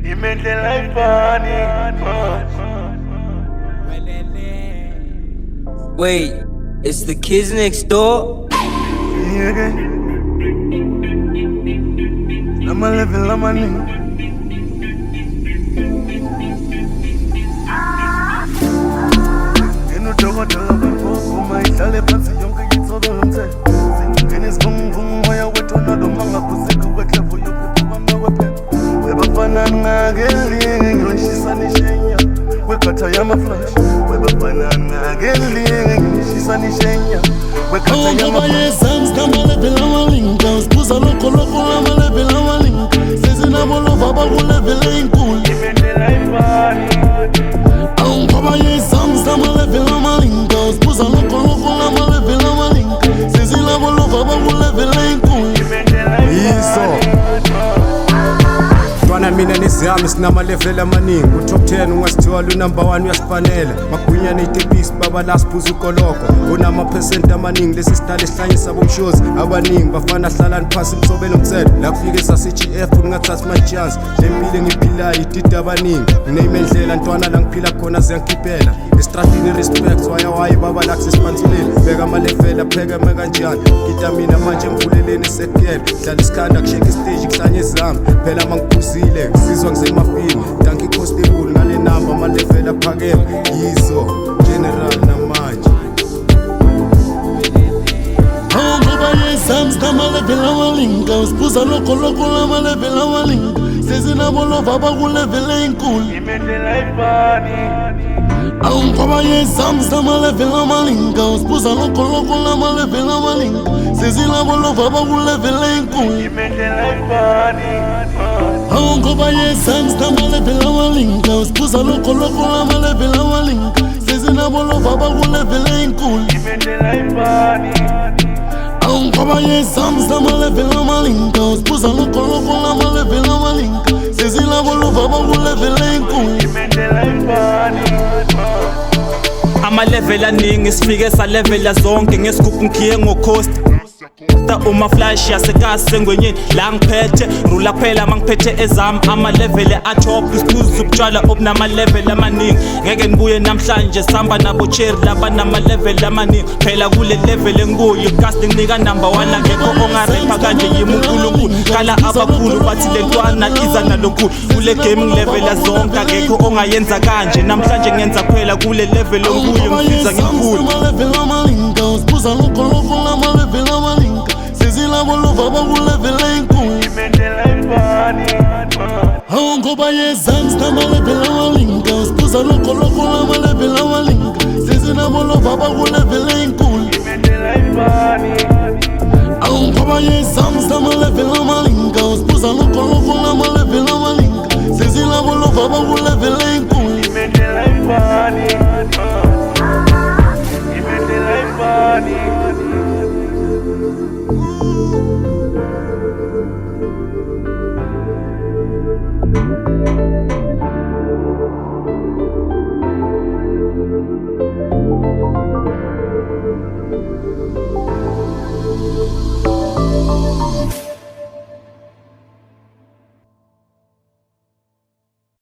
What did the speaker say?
Imente life funny. Wait, it's the kids next door? Yeah, I'm a level, I'm a nigga. Inudokotela kwemfumo ihlale phansi yonke ithobe lomthetho. Singena isivunguvungu moya wethu nalomanga kusikho kweklevo yokuphuma mnakwephepha. Webafana ngakelinge ngilishisa nishenya. Wekhatha yama-flash. Webafana ngakelinge ngilishisa nishenya. Wekhatha yama-flash. Spuza loko amaleveli amalinga sezinabolovu bakuleveli enkulu awungikhoba ye-songs amaleveli amalinga spuza loko amaleveli amalinga sezinabolovu bakuleveli enkulu yiso Twana mina nezami sinamaleveli amaningi Ku-top 10 ungasithiwa lu-number 1 uyasipanela Magwinya ney'tebhisi baba la siphuza ukoloko Unamaphesenti amaningi lesi sidala esihlanyisa bomshozi Abaningi bafana hlalani phasi msobelo mthetho La kufike sase-GF ungathathi ma-chance Lempile engiphilayo idida abaningi Ngineyimendlela ntwana la ngiphila khona ziyangikhiphela Estradini respect wayawayi baba la kusesipansuleni Beka amaleveli apheka mekanjani Kita mina manje mvuleleni esekele Dlala isikhanda kusheka istage kuhlanye zami Phela mangiphuzile Ngizizwa ngisemafini Danki Constable ngale namba amaleveli aphakeme Yiso General namanje awungikhoba ye-songs amaleveli amalinga spuza loko amaleveli amalinga sezinabolovu bakuleveli enkulu Imente life funny. awungikhoba ye-songs amaleveli amalinga spuza loko amaleveli amalinga sezinabolovu bakuleveli enkulu Imente life funny. awungikhoba ye-songs amaleveli amalinga spuza loko amaleveli amalinga sezinabolovu bakuleveli enkulu Imente life funny. awungikhoba ye-songs amaleveli amalinga spuza loko amaleveli amalinga sezinabolovu bakuleveli enkulu Imente life funny. Amaleveli aningi sifike salevela zonke ngesigubhu ngikhiye ngokhosti uma flash yasekasi engwenyeni la ngiphethe rula kuphela mangiphethe ezami amaleveli atop isiphuzu ubutshwala obunamaleveli amaningi ngeke ngibuye namhlanje sihamba nabo cherry laba namaleveli amaningi phela kule level enguyo casting nika number 1 akekho ongarepha kanje yimi uNkulunkulu kala abakhulu bathi lentwana iza nalokhulu kule game level yazonke akekho ongayenza kanje namhlanje ngenza kuphela kule level enguyo ngifisa ngikhulu sezinabolovu bakuleveli enkulu Imente life funny. awungikhoba ye-songs amaleveli amalinga spuza loko amaleveli amalinga sezinabolovu bakuleveli enkulu Imente life funny. awungikhoba ye-songs amaleveli amalinga spuza loko amaleveli amalinga sezinabolovu bakuleveli enkulu Imente life funny. Imente life funny.